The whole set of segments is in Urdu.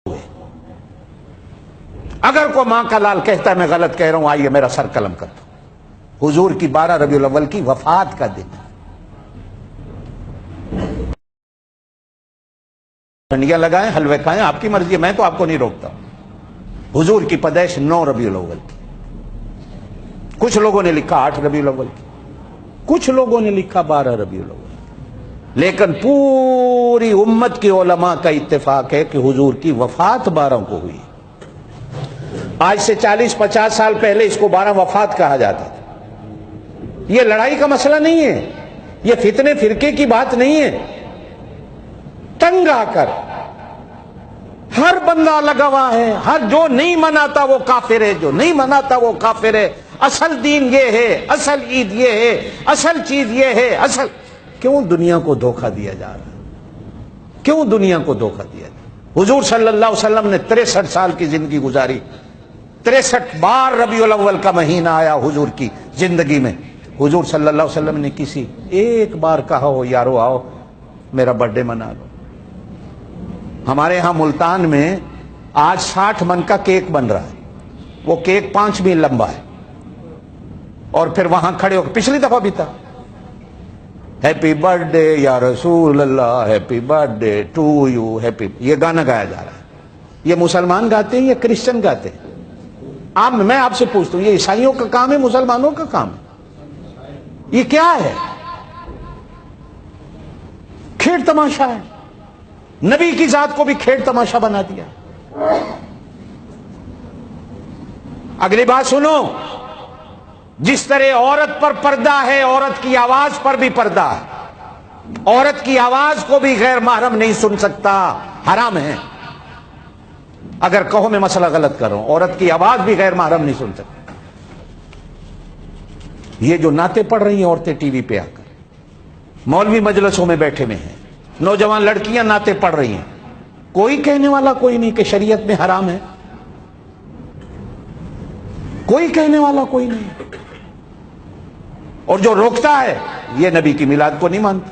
ہوئے۔ اگر کوئی ماں کا لال کہتا ہے میں غلط کہہ رہا ہوں، آئیے میرا سر قلم کر دو۔ حضور کی 12 ربیع الاول کی وفات کا دن، ٹھنڈیاں لگائیں، حلوے کھائیں، آپ کی مرضی ہے، میں تو آپ کو نہیں روکتا۔ حضور کی پیدائش 9 ربیع الاول کی، کچھ لوگوں نے لکھا 8 ربیع الاول کی، کچھ لوگوں نے لکھا 12 ربیع الاول، لیکن پوری امت کی علماء کا اتفاق ہے کہ حضور کی وفات 12 کو ہوئی۔ آج سے 40-50 سال پہلے اس کو 12 وفات کہا جاتا تھا۔ یہ لڑائی کا مسئلہ نہیں ہے، یہ فتنے فرقے کی بات نہیں ہے۔ تنگ آ کر ہر بندہ لگا ہوا ہے، ہر جو نہیں مناتا وہ کافر ہے، جو نہیں مناتا وہ کافر ہے، اصل دین یہ ہے، اصل عید یہ ہے، اصل چیز یہ ہے، اصل۔ کیوں دنیا کو دھوکہ دیا جا رہا ہے؟ کیوں دنیا کو دھوکہ دیا جا رہا ہے؟ حضور صلی اللہ علیہ وسلم نے 63 سال کی زندگی گزاری، 63 بار ربیع الاول کا مہینہ آیا حضور کی زندگی میں۔ حضور صلی اللہ علیہ وسلم نے کسی ایک بار کہا ہو یارو آؤ میرا برتھ ڈے منا لو؟ ہمارے ہاں ملتان میں آج 60 من کا کیک بن رہا ہے، وہ کیک 5 میل لمبا ہے، اور پھر وہاں کھڑے ہو کے پچھلی دفعہ بھی تھا، ہیپی برتھ ڈے یا رسول اللہ، happy birthday to you, happy, یہ گانا گایا جا رہا ہے۔ یہ مسلمان گاتے ہیں یا کرسچن گاتے ہیں؟ میں آپ سے پوچھتا ہوں، یہ عیسائیوں کا کام ہے مسلمانوں کا کام ہے؟ یہ کیا ہے؟ کھیڑ تماشا ہے، نبی کی ذات کو بھی کھیڑ تماشا بنا دیا۔ اگلی بات سنو، جس طرح عورت پر پردہ ہے، عورت کی آواز پر بھی پردہ ہے۔ عورت کی آواز کو بھی غیر محرم نہیں سن سکتا، حرام ہے۔ اگر کہو میں مسئلہ غلط کر رہا ہوں، عورت کی آواز بھی غیر محرم نہیں سن سکتا۔ یہ جو نعتیں پڑھ رہی ہیں عورتیں ٹی وی پہ آ کر، مولوی مجلسوں میں بیٹھے ہوئے ہیں، نوجوان لڑکیاں نعتیں پڑھ رہی ہیں، کوئی کہنے والا کوئی نہیں کہ شریعت میں حرام ہے، کوئی کہنے والا کوئی نہیں۔ اور جو روکتا ہے یہ نبی کی میلاد کو نہیں مانتا۔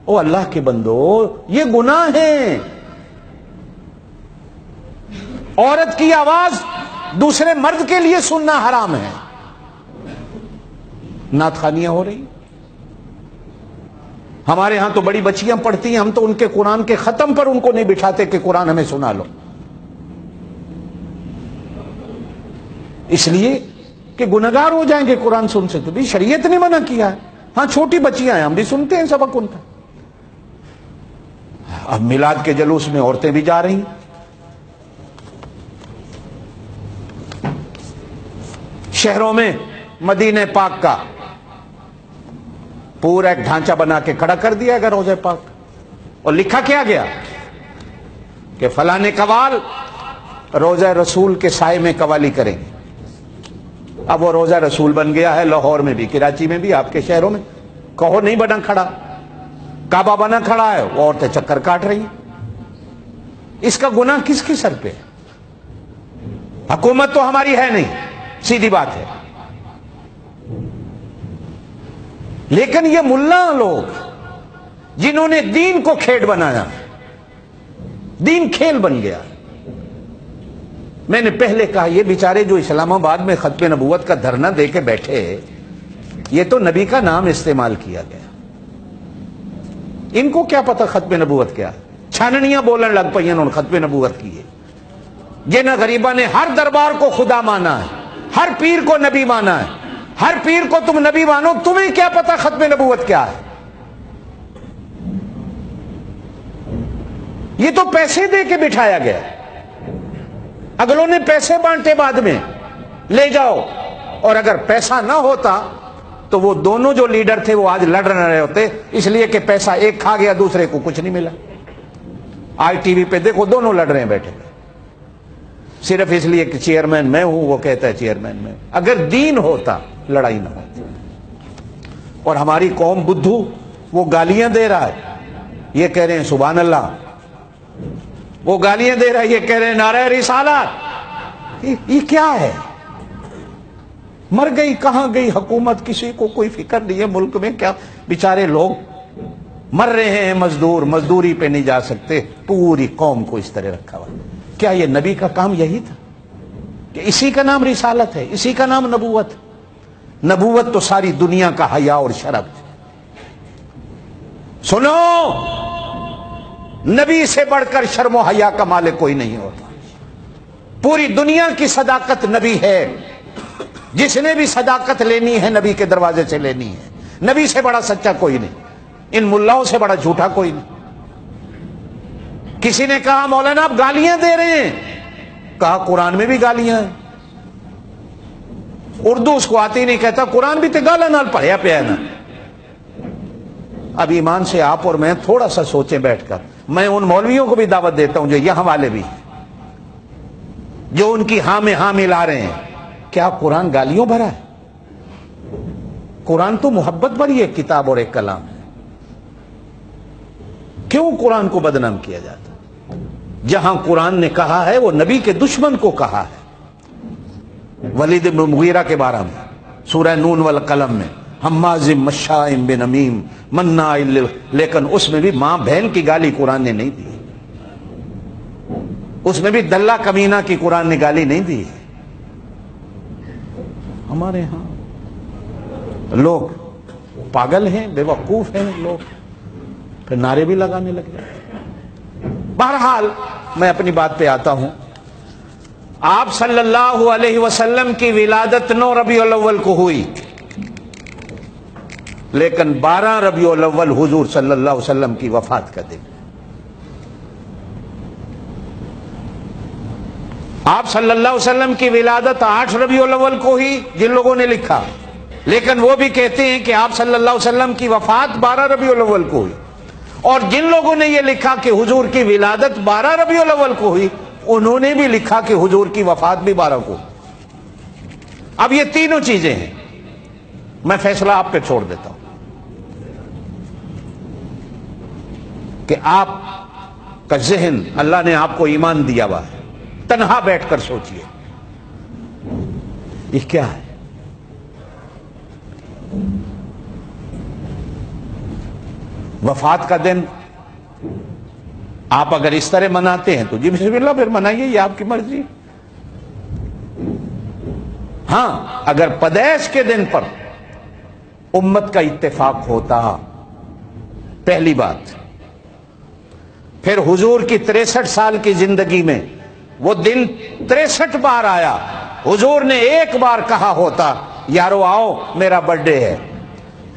او اللہ کے بندو، یہ گناہ ہے۔ عورت کی آواز دوسرے مرد کے لیے سننا حرام ہے۔ نعت خوانیاں ہو رہی، ہمارے ہاں تو بڑی بچیاں پڑھتی ہیں، ہم تو ان کے قرآن کے ختم پر ان کو نہیں بٹھاتے کہ قرآن ہمیں سنا لو، اس لیے کہ گنہگار ہو جائیں گے قرآن سن سے۔ تو بھی شریعت نے منع کیا ہے، ہاں چھوٹی بچیاں ہیں، ہم بھی سنتے ہیں سبق ان کا۔ اب میلاد کے جلوس میں عورتیں بھی جا رہی ہیں، شہروں میں مدینہ پاک کا پورا ایک ڈھانچہ بنا کے کھڑا کر دیا گیا روضہ پاک، اور لکھا کیا گیا کہ فلاں قوال روضہ رسول کے سائے میں قوالی کریں گے۔ اب وہ روضہ رسول بن گیا ہے، لاہور میں بھی، کراچی میں بھی، آپ کے شہروں میں۔ کہو نہیں بنا کھڑا، کعبہ بنا کھڑا ہے، وہ عورتیں چکر کاٹ رہی ہیں۔ اس کا گناہ کس کی سر پہ ہے؟ حکومت تو ہماری ہے نہیں، سیدھی بات ہے، لیکن یہ ملا لوگ جنہوں نے دین کو کھیل بنایا، دین کھیل بن گیا۔ میں نے پہلے کہا یہ بیچارے جو اسلام آباد میں ختم نبوت کا دھرنا دے کے بیٹھے، یہ تو نبی کا نام استعمال کیا گیا، ان کو کیا پتا ختم نبوت کیا؟ چھاننیاں بولن لگ پئی انہوں نے ختم نبوت کی ہے۔ جن غریباں نے ہر دربار کو خدا مانا ہے، ہر پیر کو نبی مانا ہے، ہر پیر کو تم نبی مانو، تمہیں کیا پتا ختم نبوت کیا ہے؟ یہ تو پیسے دے کے بٹھایا گیا، اگلوں نے پیسے بانٹے بعد میں، لے جاؤ۔ اور اگر پیسہ نہ ہوتا تو وہ دونوں جو لیڈر تھے وہ آج لڑ رہے ہوتے، اس لیے کہ پیسہ ایک کھا گیا، دوسرے کو کچھ نہیں ملا۔ آج ٹی وی پہ دیکھو دونوں لڑ رہے ہیں بیٹھے، صرف اس لیے کہ چیئرمین میں ہوں، وہ کہتا ہے چیئرمین میں۔ اگر دین ہوتا لڑائی نہ ہوتی۔ اور ہماری قوم بدھو، وہ گالیاں دے رہا ہے، یہ کہہ رہے ہیں سبحان اللہ، وہ گالیاں دے رہا ہے، یہ کہہ رہے ہیں نعرہ رسالت۔ یہ کیا ہے؟ مر گئی، کہاں گئی حکومت؟ کسی کو کوئی فکر نہیں ہے ملک میں، کیا بیچارے لوگ مر رہے ہیں، مزدوری پہ نہیں جا سکتے، پوری قوم کو اس طرح رکھا ہوا۔ کیا یہ نبی کا کام یہی تھا کہ اسی کا نام رسالت ہے، اسی کا نام نبوت ہے؟ نبوت تو ساری دنیا کا حیا اور شرف ہے۔ سنو، نبی سے بڑھ کر شرم و حیا کا مالک کوئی نہیں ہوتا۔ پوری دنیا کی صداقت نبی ہے، جس نے بھی صداقت لینی ہے نبی کے دروازے سے لینی ہے۔ نبی سے بڑا سچا کوئی نہیں، ان ملاؤں سے بڑا جھوٹا کوئی نہیں۔ کسی نے کہا مولانا آپ گالیاں دے رہے ہیں، کہا قرآن میں بھی گالیاں ہیں۔ اردو اس کو آتی نہیں، کہتا قرآن بھی تے گالا نال پڑھیا پیا نا۔ اب ایمان سے آپ اور میں تھوڑا سا سوچیں بیٹھ کر، میں ان مولویوں کو بھی دعوت دیتا ہوں جو یہاں والے بھی ہیں، جو ان کی ہاں میں ہاں ملا رہے ہیں، کیا قرآن گالیوں بھرا ہے؟ قرآن تو محبت بھری ایک کتاب اور ایک کلام ہے۔ کیوں قرآن کو بدنام کیا جاتا؟ جہاں قرآن نے کہا ہے وہ نبی کے دشمن کو کہا ہے۔ ولید بن مغیرہ کے بارے میں سورہ نون والقلم میں، حماز مشاء بنمیم مناع، لیکن اس میں بھی ماں بہن کی گالی قرآن نے نہیں دی، اس میں بھی دلہ کمینہ کی قرآن نے گالی نہیں دی۔ ہمارے ہاں لوگ پاگل ہیں، بے وقوف ہیں لوگ، پھر نعرے بھی لگانے لگ جاتے۔ بہرحال میں اپنی بات پہ آتا ہوں۔ آپ صلی اللہ علیہ وسلم کی ولادت 9 ربیع الاول کو ہوئی، لیکن 12 ربیع الاول حضور صلی اللہ علیہ وسلم کی وفات کا دن۔ آپ صلی اللہ علیہ وسلم کی ولادت 8 ربیع الاول کو ہی جن لوگوں نے لکھا، لیکن وہ بھی کہتے ہیں کہ آپ صلی اللہ علیہ وسلم کی وفات 12 ربیع الاول کو ہوئی، اور جن لوگوں نے یہ لکھا کہ حضور کی ولادت 12 ربیع الاول کو ہوئی، انہوں نے بھی لکھا کہ حضور کی وفات بھی 12 کو۔ اب یہ تینوں چیزیں ہیں، میں فیصلہ آپ پہ چھوڑ دیتا ہوں کہ آپ کا ذہن، اللہ نے آپ کو ایمان دیا ہوا ہے، تنہا بیٹھ کر سوچئے یہ کیا ہے؟ وفات کا دن آپ اگر اس طرح مناتے ہیں تو جی بسم اللہ، پھر منائیے، یہ آپ کی مرضی۔ ہاں، اگر پیدائش کے دن پر امت کا اتفاق ہوتا، پہلی بات، پھر حضور کی 63 سال کی زندگی میں وہ دن 63 بار آیا، حضور نے ایک بار کہا ہوتا یارو آؤ میرا برتھ ڈے ہے۔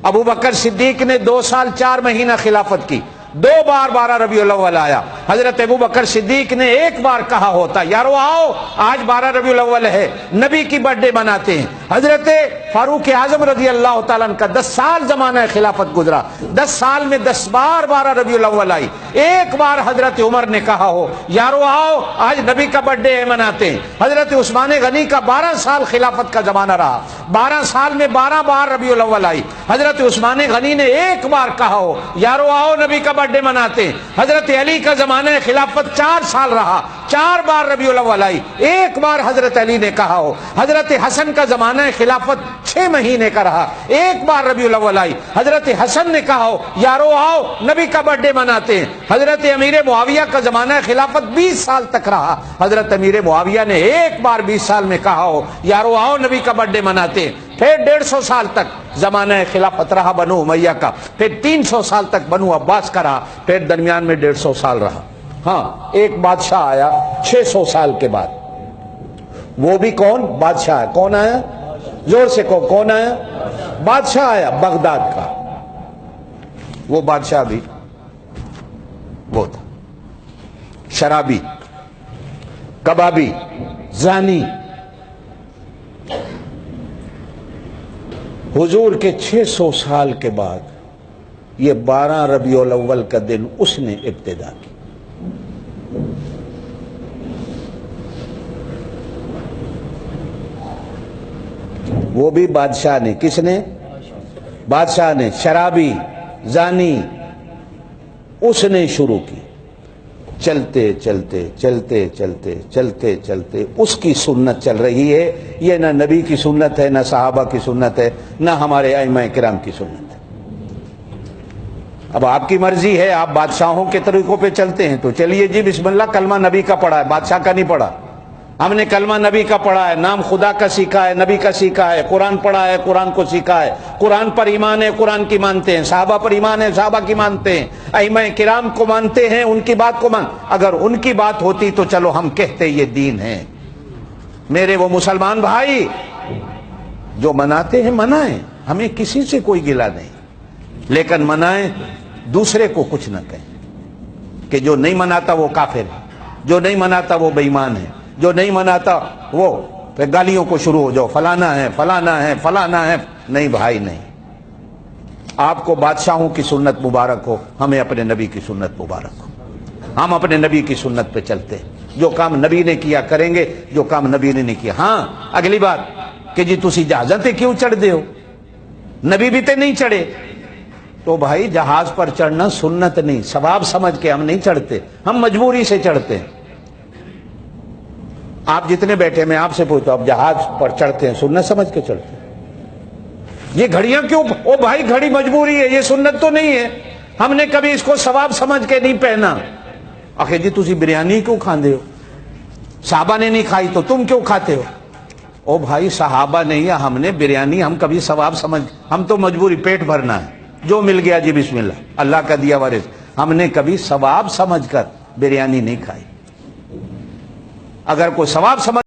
ابو بکر صدیق نے 2 سال 4 مہینہ خلافت کی، 2 بار 12 ربیع الاول آیا۔ حضرت ابو بکر صدیق نے ایک بار کہا ہوتا یارو آؤ آج 12 ربیع الاول ہے، نبی کی برتھ ڈے مناتے ہیں۔ حضرت فاروق اعظم رضی اللہ تعالیٰ عنہ کا 10 سال زمانہ خلافت گزرا، 10 سال میں 10 بار 12 ربیع الاول آئی، ایک بار حضرت عمر نے کہا ہو یارو آؤ آج نبی کا برتھ ڈے ہے مناتے ہیں۔ حضرت عثمان غنی کا 12 سال خلافت کا زمانہ رہا، 12 سال میں 12 بار ربیع الاول آئی، حضرت عثمان غنی نے ایک بار کہا ہو یارو آؤ نبی کا برتھ ڈے مناتے ہیں۔ حضرت علی کا زمانہ خلافت 4 سال رہا، 4 بار ربیع الاول آئی، ایک بار حضرت علی نے کہا ہو۔ حضرت حسن کا زمانہ خلافت 6 مہینے کا رہا، ایک بار ربیع الاول آئی، حضرت حسن نے کہا ہو یارو آؤ نبی کا برتھ ڈے مناتے ہیں۔ حضرت امیر معاویہ کا زمانہ خلافت 20 سال تک رہا، حضرت امیر معاویہ نے ایک بار 20 سال میں کہا ہو یارو آؤ نبی کا برتھ ڈے مناتے ہیں۔ پھر 150 سال تک زمانہ خلافت رہا بنو امیہ کا، پھر 300 سال تک بنو عباس کا رہا، پھر درمیان میں 150 سال رہا۔ ہاں، ایک بادشاہ آیا 600 سال کے بعد، وہ بھی کون؟ بادشاہ ہے۔ کون آیا؟ زور سے کون آیا؟ بادشاہ آیا بغداد کا۔ وہ بادشاہ بھی وہ تھا شرابی، کبابی، زانی۔ حضور کے 600 سال کے بعد یہ 12 ربیع الاول کا دن اس نے ابتدا کی۔ وہ بھی بادشاہ نے، کس نے؟ بادشاہ نے، شرابی، زانی، اس نے شروع کی۔ چلتے چلتے چلتے چلتے چلتے چلتے اس کی سنت چل رہی ہے۔ یہ نہ نبی کی سنت ہے، نہ صحابہ کی سنت ہے، نہ ہمارے ائمہ کرام کی سنت ہے۔ اب آپ کی مرضی ہے, آپ بادشاہوں کے طریقوں پہ چلتے ہیں تو چلیے جی بسم اللہ, کلمہ نبی کا پڑھا ہے, بادشاہ کا نہیں پڑھا. ہم نے کلمہ نبی کا پڑھا ہے, نام خدا کا سیکھا ہے, نبی کا سیکھا ہے, قرآن پڑھا ہے, قرآن کو سیکھا ہے, قرآن پر ایمان ہے, قرآن کی مانتے ہیں, صحابہ پر ایمان ہے, صحابہ کی مانتے ہیں, ائمہ کرام کو مانتے ہیں, ان کی بات کو اگر ان کی بات ہوتی تو چلو ہم کہتے یہ دین ہے. میرے وہ مسلمان بھائی جو مناتے ہیں منائیں, ہمیں کسی سے کوئی گلہ نہیں, لیکن منائیں, دوسرے کو کچھ نہ کہیں کہ جو نہیں مناتا وہ کافر ہے, جو نہیں مناتا وہ بے ایمان ہے, جو نہیں مناتا وہ پھر گالیوں کو شروع ہو جاؤ, فلانا ہے فلانا ہے فلانا ہے. نہیں بھائی نہیں, آپ کو بادشاہوں کی سنت مبارک ہو, ہمیں اپنے نبی کی سنت مبارک ہو. ہم اپنے نبی کی سنت پہ چلتے ہیں, جو کام نبی نے کیا کریں گے, جو کام نبی نے نہیں کیا. ہاں اگلی بات کہ جی تسی جہازاں تے کیوں چڑھ دے ہو, نبی بھی تے نہیں چڑھے. تو بھائی جہاز پر چڑھنا سنت نہیں, ثواب سمجھ کے ہم نہیں چڑھتے, ہم مجبوری سے چڑھتے ہیں. آپ جتنے بیٹھے میں آپ سے پوچھتا ہوں, آپ جہاز پر چڑھتے ہیں سنت سمجھ کے چڑھتے ہیں. یہ گھڑیاں کیوں, او بھائی گھڑی مجبوری ہے, یہ سنت تو نہیں ہے. ہم نے کبھی اس کو ثواب سمجھ کے نہیں پہنا. آخر جی تسی بریانی کیوں کھاندے ہو, صحابہ نے نہیں کھائی تو تم کیوں کھاتے ہو. او بھائی صحابہ نہیں ہے, ہم نے بریانی ہم کبھی ثواب سمجھ, ہم تو مجبوری پیٹ بھرنا ہے, جو مل گیا جی بسم اللہ, اللہ کا دیا ہوا رزق. ہم نے کبھی ثواب سمجھ کر بریانی نہیں کھائی. اگر کوئی ثواب سمجھ